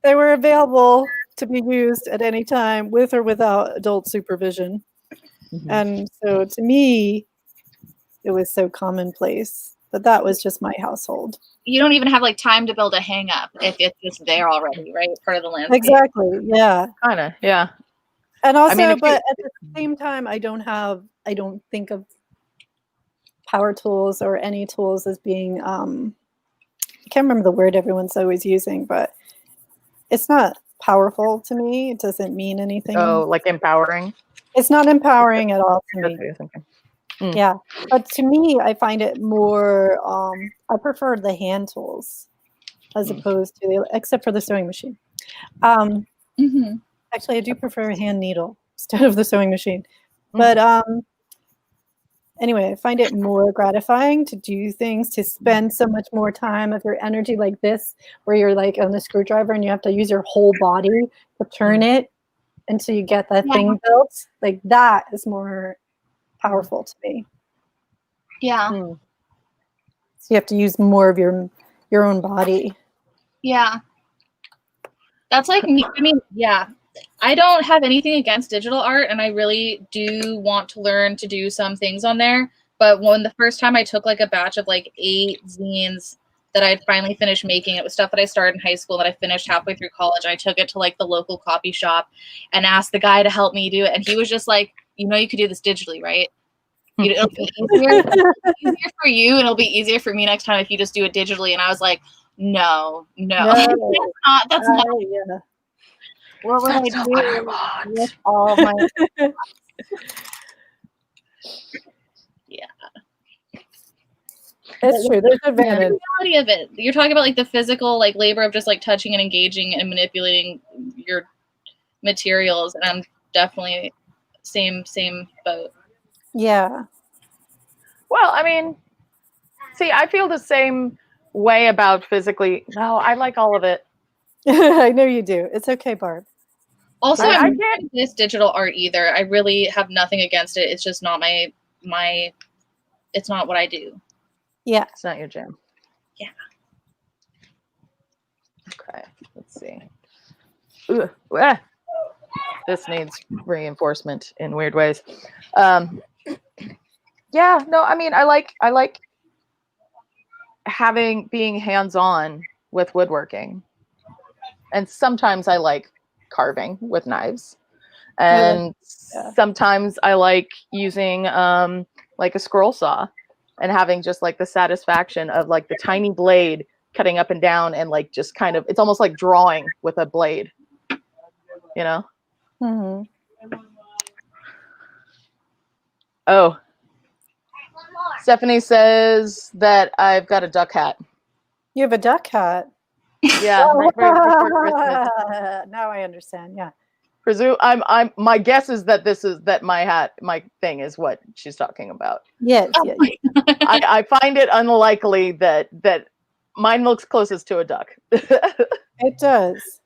They were available to be used at any time with or without adult supervision. And so to me, it was so commonplace, but that was just my household. You don't even have like time to build a hang up if it's just there already, right? It's part of the landscape. Exactly. Yeah. Kind of. Yeah. And also, I mean, but at the same time, I don't think of power tools or any tools as being, I can't remember the word everyone's always using, but it's not powerful to me. It doesn't mean anything. Oh, like empowering? It's not empowering at all to me. That's what you're thinking. Yeah, but to me, I find it more, I prefer the hand tools as opposed to, except for the sewing machine. Actually, I do prefer a hand needle instead of the sewing machine. But anyway, I find it more gratifying to do things, to spend so much more time of your energy like this, where you're like on the screwdriver and you have to use your whole body to turn it until you get that thing built. Like that is more powerful to me. Yeah. So you have to use more of your own body. Yeah. That's like me. I mean, yeah. I don't have anything against digital art, and I really do want to learn to do some things on there. But when the first time I took like a batch of like 8 zines that I'd finally finished making. It was stuff that I started in high school that I finished halfway through college. I took it to like the local copy shop and asked the guy to help me do it. And he was just like, you know, you could do this digitally, right? It'll be easier for you, and it'll be easier for me next time if you just do it digitally. And I was like, no. That's not. Yeah. What would That's I not do what I want. with all of my? Yeah. It's true. There's advantage. The reality of it. You're talking about like the physical like labor of just like touching and engaging and manipulating your materials, and I'm definitely same boat. Yeah. Well, I mean, see, I feel the same way about physically. No, I like all of it. I know you do. It's okay, Barb. Also, I I'm not can't- this digital art either. I really have nothing against it. It's just not my it's not what I do. Yeah. It's not your jam. Yeah. Okay, let's see. Ooh, ah. This needs reinforcement in weird ways. Yeah, no, I mean, I like being hands-on with woodworking. And sometimes I like carving with knives. And sometimes I like using like a scroll saw and having just like the satisfaction of like the tiny blade cutting up and down and like just kind of, it's almost like drawing with a blade, you know? Mm-hmm. Oh, Stephanie says that I've got a duck hat. You have a duck hat. Yeah, right before Christmas. Now I understand. Yeah. I'm my guess is that my thing is what she's talking about. Yes. Yeah. I find it unlikely that mine looks closest to a duck. It does.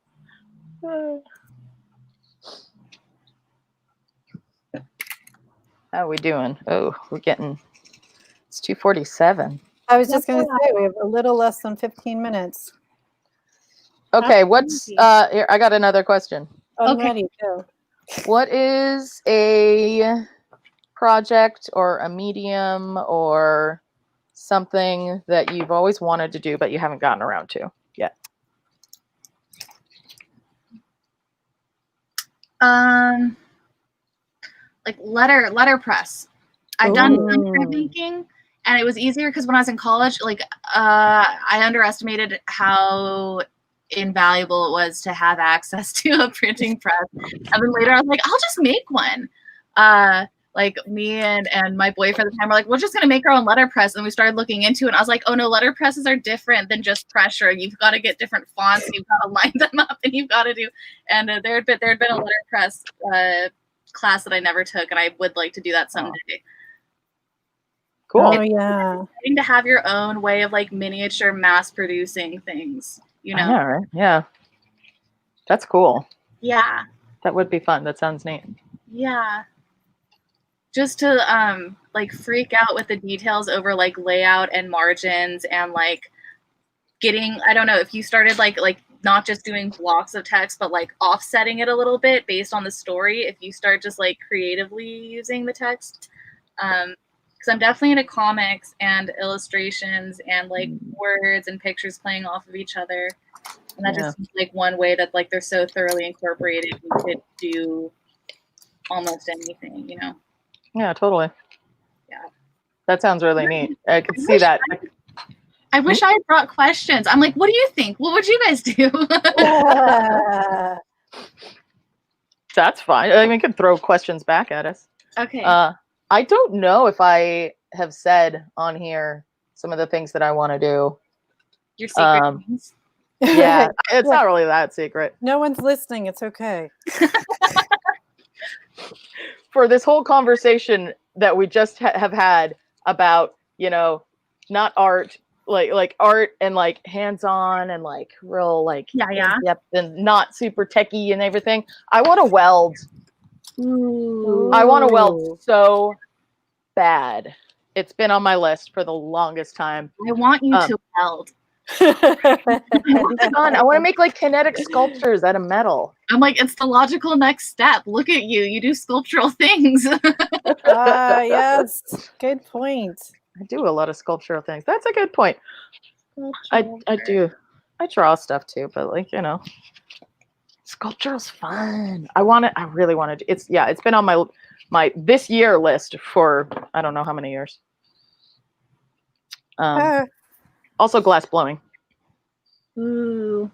How are we doing? Oh, it's 2:47. I was just going to say we have a little less than 15 minutes. Okay, what's here, I got another question. I'm Okay. ready. Go. What is a project or a medium or something that you've always wanted to do but you haven't gotten around to yet? Like letterpress. I've done some printmaking, and it was easier because when I was in college, like I underestimated how invaluable it was to have access to a printing press. And then later I was like, I'll just make one. Like me and my boyfriend at the time were like, we're just gonna make our own letterpress, and we started looking into it. And I was like, oh no, letterpresses are different than just pressure. You've got to get different fonts, you've got to line them up, and you've got to do. And there had been a letterpress class that I never took, and I would like to do that someday. Cool. Oh yeah. To have your own way of like miniature mass producing things, you know? I know, right? Yeah. That's cool. Yeah. That would be fun. That sounds neat. Yeah. Just to like freak out with the details over like layout and margins and like getting, I don't know, if you started like not just doing blocks of text, but like offsetting it a little bit based on the story, if you start just like creatively using the text. Because I'm definitely into comics and illustrations and like words and pictures playing off of each other. And that just seems like one way that like they're so thoroughly incorporated, you could do almost anything, you know? Yeah, totally. Yeah. That sounds really neat. I could see that. I wish I had brought questions. I'm like, what do you think? What would you guys do? That's fine. I mean, you could throw questions back at us. Okay. I don't know if I have said on here some of the things that I want to do. Your secret things. Yeah, it's not really that secret. No one's listening. It's okay. For this whole conversation that we just have had about, you know, not art, like art and like hands-on and like real like depth and not super techie and everything. I want to weld. Ooh. I want to weld so bad. It's been on my list for the longest time. I want you to weld. It's fun. I want to make like kinetic sculptures out of metal. I'm like, it's the logical next step. Look at you. You do sculptural things. Yes. Good point. I do a lot of sculptural things. That's a good point. I do. I draw stuff too, but like, you know, sculpture is fun. I really want to. It's been on my this year list for I don't know how many years. Also glass blowing. Ooh.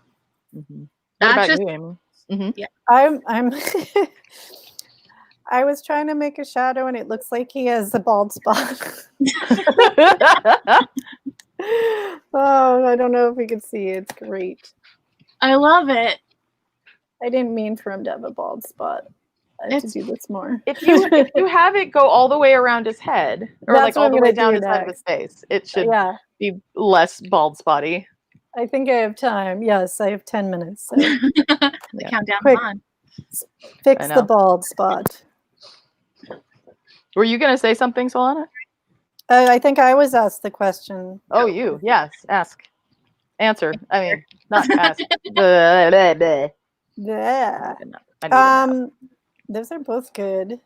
Mm-hmm. What That's about just you, Amy? Mm-hmm. yeah. I'm I was trying to make a shadow and it looks like he has a bald spot. Oh, I don't know if we can see it. It's great. I love it. I didn't mean for him to have a bald spot. I have to do this more. If you have it go all the way around his head, or That's like what all I'm the way gonna down do the side of his next. face, it should Yeah, be less bald spotty. I think I have time. Yes, I have 10 minutes. So The Yeah. countdown's Quick. on. fix I the know. bald spot. Were you gonna say something, Solana? I think I was asked the question. Oh, you. Yes. Ask. Answer. I mean, not ask. I Yeah. need a nap. Those are both good.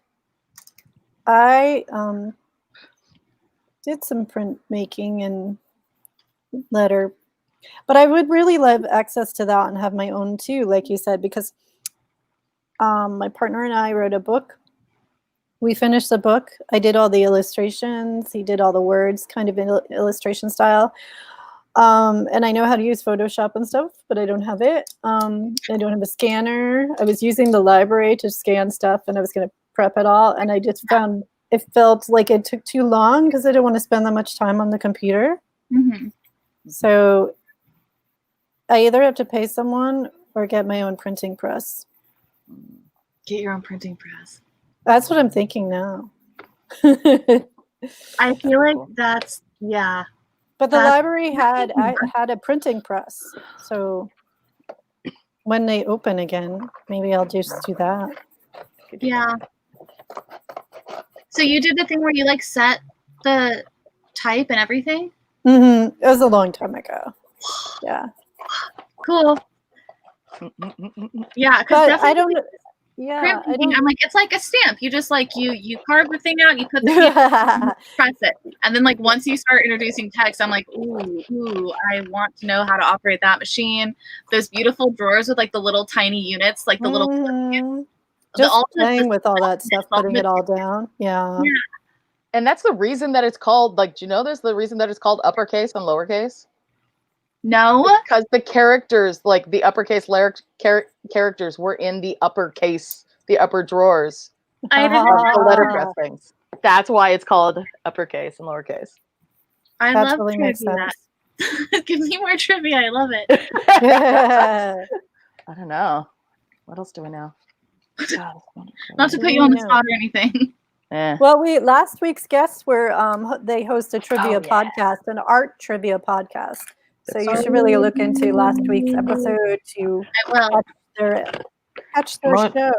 I did some printmaking and letter, but I would really love access to that and have my own too, like you said, because my partner and I wrote a book. We finished the book. I did all the illustrations. He did all the words, kind of in illustration style. And I know how to use Photoshop and stuff, but I don't have it. I don't have a scanner. I was using the library to scan stuff and I was going to prep it all. And I just found it felt like it took too long because I didn't want to spend that much time on the computer. Mm-hmm. So I either have to pay someone or get my own printing press. Get your own printing press. That's what I'm thinking now. I feel like that's yeah. But the library had a printing press, so when they open again, maybe I'll just do that. Yeah. So you did the thing where you like set the type and everything? Mm-hmm. It was a long time ago. Yeah. Cool. Yeah, because I don't. Yeah, I don't. I'm like, it's like a stamp. You just like you carve the thing out, you put the stamp, press it, and then like once you start introducing text, I'm like, ooh, I want to know how to operate that machine. Those beautiful drawers with like the little tiny units, like the little just playing with all that stuff, putting it all down. Yeah. And that's the reason that it's called, like, do you know there's the reason that it's called uppercase and lowercase? No. Because the characters, like the uppercase characters were in the uppercase, the upper drawers of the letter pressings. That's why it's called uppercase and lowercase. I that love really makes sense. Give me more trivia. I love it. I don't know. What else do we know? Not to put you on the spot or anything. Well, last week's guests were they host a trivia podcast, an art trivia podcast. So you should really look into last week's episode to catch their show.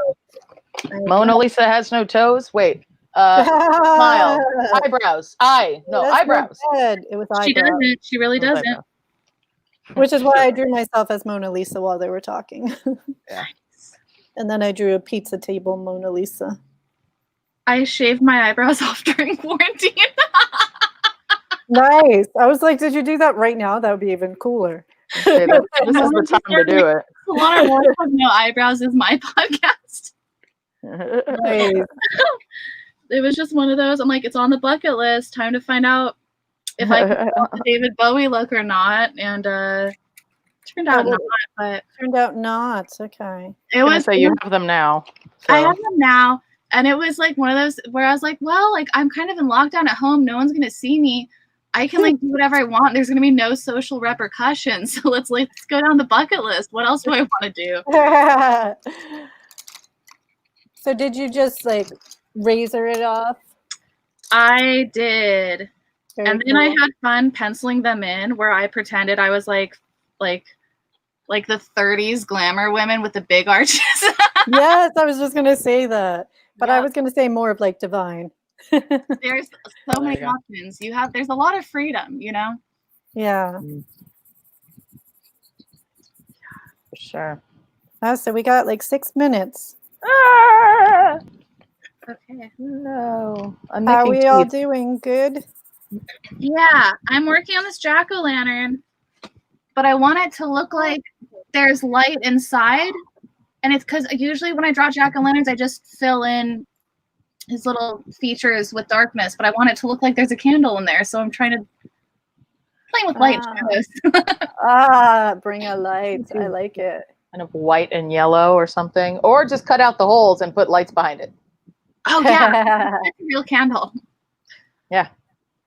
Mona Lisa has no toes. Wait. Smile. Eyebrows. Eyebrows. It was eyebrows. She doesn't. She really doesn't. Which is why I drew myself as Mona Lisa while they were talking. Yeah. And then I drew a pizza table Mona Lisa. I shaved my eyebrows off during quarantine. Nice. I was like, did you do that right now? That would be even cooler. Okay, this is the time to do it. Solana Wars Have No Eyebrows is my podcast. Nice. It was just one of those. I'm like, it's on the bucket list. Time to find out if I can pull the David Bowie look or not. And turned out not. But turned out not. Okay. It was. Say you have them now. So. I have them now, and it was like one of those where I was like, well, like I'm kind of in lockdown at home. No one's gonna see me. I can like do whatever I want. There's gonna be no social repercussions. So let's go down the bucket list. What else do I want to do? So did you just like razor it off? I did. Very and then I had fun penciling them in where I pretended I was like the 30s glamour women with the big arches. Yes, I was just gonna say that. But I was gonna say more of like Divine. There's so many options. There's a lot of freedom, you know? Yeah. For sure. So we got like 6 minutes. Ah! Okay. No. How are we all doing? Good? Yeah. I'm working on this jack-o'-lantern. but I want it to look like there's light inside. And it's because usually when I draw jack-o'-lanterns, I just fill in his little features with darkness, but I want it to look like there's a candle in there. So I'm trying to play with light shadows. Bring a light. I like it. Kind of white and yellow or something. Or just cut out the holes and put lights behind it. Oh, yeah. That's a real candle. Yeah.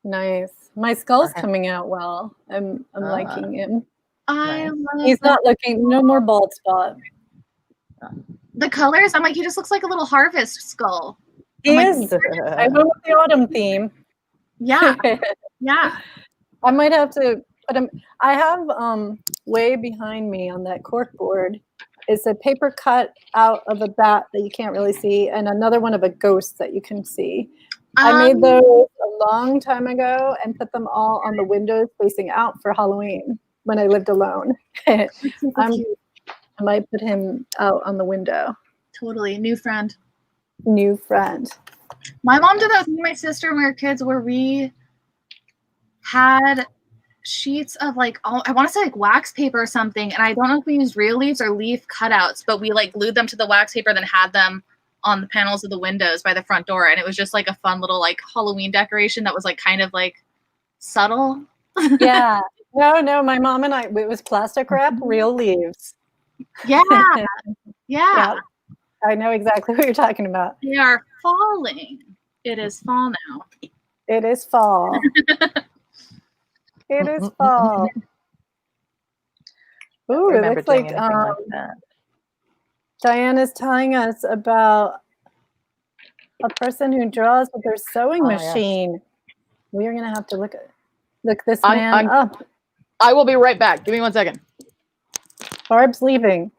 Nice. My skull's coming out well. I'm liking him. I love He's not looking, no more bald spot. The colors, I'm like, he just looks like a little harvest skull. He is. I went with the autumn theme. Yeah. Yeah. I might have to put him. I have way behind me on that cork board is a paper cut out of a bat that you can't really see, and another one of a ghost that you can see. I made those a long time ago and put them all on the windows facing out for Halloween when I lived alone. I might put him out on the window. Totally. New friend. New friend. My mom did that with me and my sister when we were kids, where we had sheets of like, I want to say like wax paper or something, and I don't know if we used real leaves or leaf cutouts, but we like glued them to the wax paper, then had them on the panels of the windows by the front door, and it was just like a fun little like Halloween decoration that was like kind of like subtle. Yeah. No, my mom and I, it was plastic wrap, real leaves. Yeah. Yeah. I know exactly what you're talking about. They are falling. It is fall now. It is fall. It is fall. Ooh, it looks like Diane is telling us about a person who draws with their sewing machine. Yes. We are going to have to look this man up. I will be right back. Give me 1 second. Barb's leaving.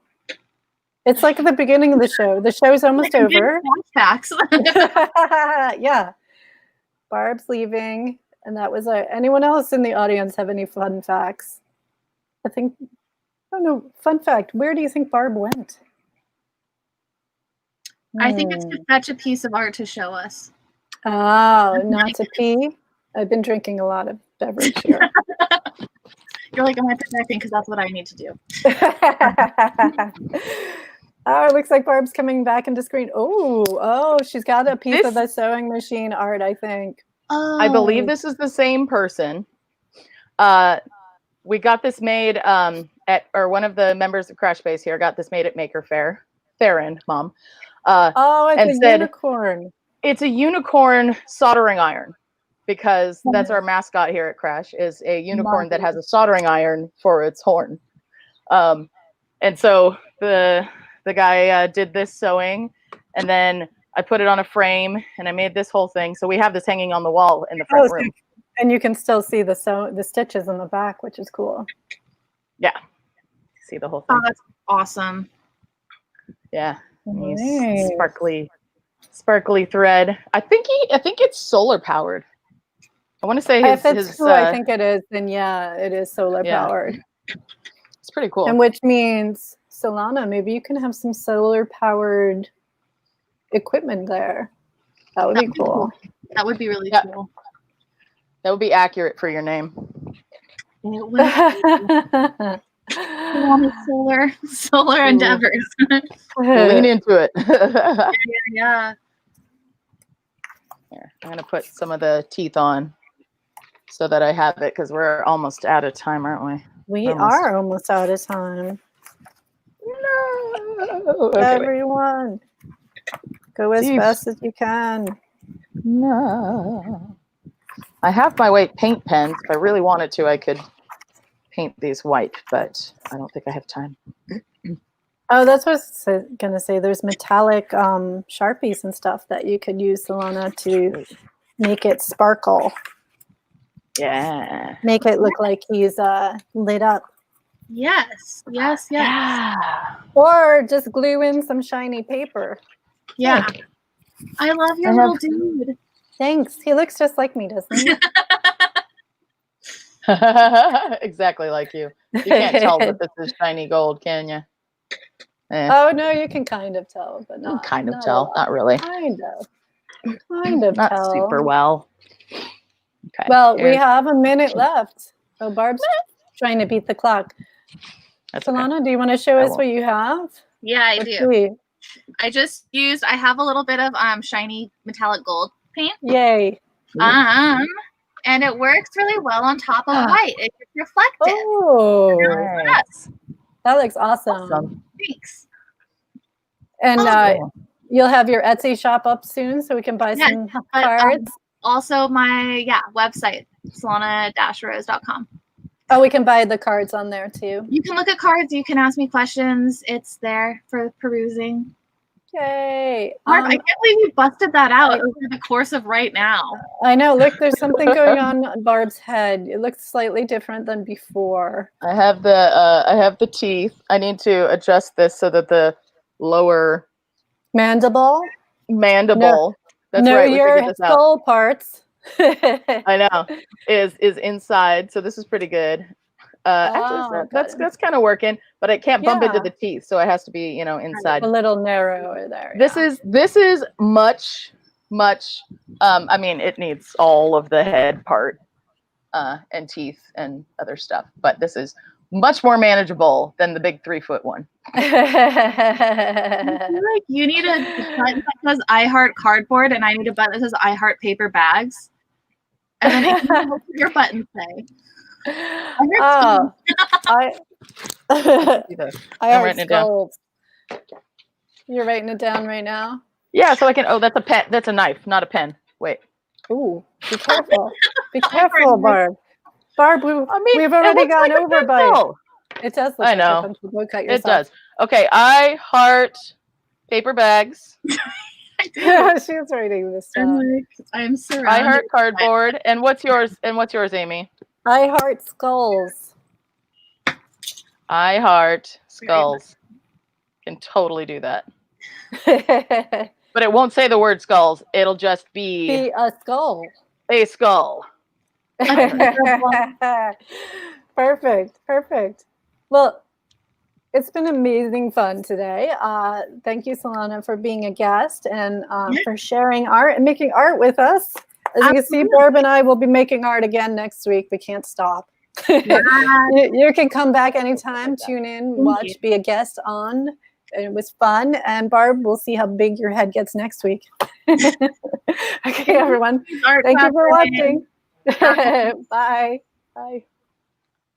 It's like at the beginning of the show. The show's almost over. Facts. Yeah. Barb's leaving. And that was anyone else in the audience have any fun facts? I don't know. Fun fact. Where do you think Barb went? I think it's to fetch a piece of art to show us. Oh, not to pee? I've been drinking a lot of beverage here. You're like, am I projecting? Because that's what I need to do. Oh, it looks like Barb's coming back into screen. Oh, she's got a piece of the sewing machine art, I think. I believe this is the same person. We got this made one of the members of Crash Base here got this made at Maker Faire. Theron, Mom. It's a unicorn. It's a unicorn soldering iron, because that's our mascot here at Crash, is a unicorn that has a soldering iron for its horn. And so the guy did this sewing, and then I put it on a frame, and I made this whole thing. So we have this hanging on the wall in the front room. And you can still see the stitches in the back, which is cool. Yeah. See the whole thing. Oh, that's awesome. Yeah. Nice. Sparkly thread. I think it's solar powered. I want to say if it's true, I think it is. Then yeah, it is solar powered. It's pretty cool. And which means Solana, maybe you can have some solar powered equipment there. That would be cool. That would be really cool. That would be accurate for your name. It would. Solar endeavors. Lean into it. Yeah. Here, I'm gonna put some of the teeth on so that I have it, because we're almost out of time, aren't we? We are almost out of time. No. Okay, everyone, go as fast as you can. No. I have my white paint pens. If I really wanted to, I could paint these white, but I don't think I have time. Oh, that's what I was going to say. There's metallic Sharpies and stuff that you could use, Solana, to make it sparkle. Yeah. Make it look like he's lit up. Yes. Yeah. Or just glue in some shiny paper. Yeah. I love your little dude. Thanks. He looks just like me, doesn't he? Exactly like you. You can't tell that this is shiny gold, can you? Oh no, you can kind of tell, but not tell. Not really. Kind of not tell. Super well. Okay. Well, we have a minute left. Oh, Barb's trying to beat the clock. That's okay. Solana, do you want to show I us will. what you have? Yeah, I Let's do. see. I have a little bit of shiny metallic gold paint. Yay. And it works really well on top of white. It's reflective. Oh, Nice. that looks awesome. Awesome. Thanks. And Cool. you'll have your Etsy shop up soon so we can buy some cards. Also my website, solana-rose.com. Oh, we can buy the cards on there too. You can look at cards. You can ask me questions. It's there for perusing. Yay. Mark, I can't believe you busted that out over the course of right now. I know. Look, there's something going on Barb's head. It looks slightly different than before. I have the teeth. I need to adjust this so that the lower Mandible. That's no, right. We your figured this out. skull parts. I know is inside, so this is pretty good. Actually, that's kind of working, but it can't bump into the teeth, so it has to be inside. A little narrower there. This is much. I mean, it needs all of the head part and teeth and other stuff, but this is much more manageable than the big 3-foot one. I feel like you need a button that says I heart cardboard, and I need a button that says I heart paper bags. And then what does your button say? I heart skulls. You're writing it down right now? Yeah, so I can. Oh, that's a pen. That's a knife, not a pen. Wait. Ooh, be careful. Be careful, Barb. Barb, we've already gone over by. It does look like a pencil. Go cut yourself. It does. Okay, I heart paper bags. She's writing this down. I'm surrounded. I heart cardboard. And what's yours? And what's yours, Amy? I heart skulls. I heart skulls. Can totally do that. But it won't say the word skulls. It'll just be a skull. A skull. Perfect. Well, it's been amazing fun today. Thank you, Solana, for being a guest and for sharing art and making art with us. As you can see, Barb and I will be making art again next week. We can't stop. You can come back anytime, tune in, watch, be a guest on. It was fun. And Barb, we'll see how big your head gets next week. Okay, everyone. Thank you for watching. Bye. Bye.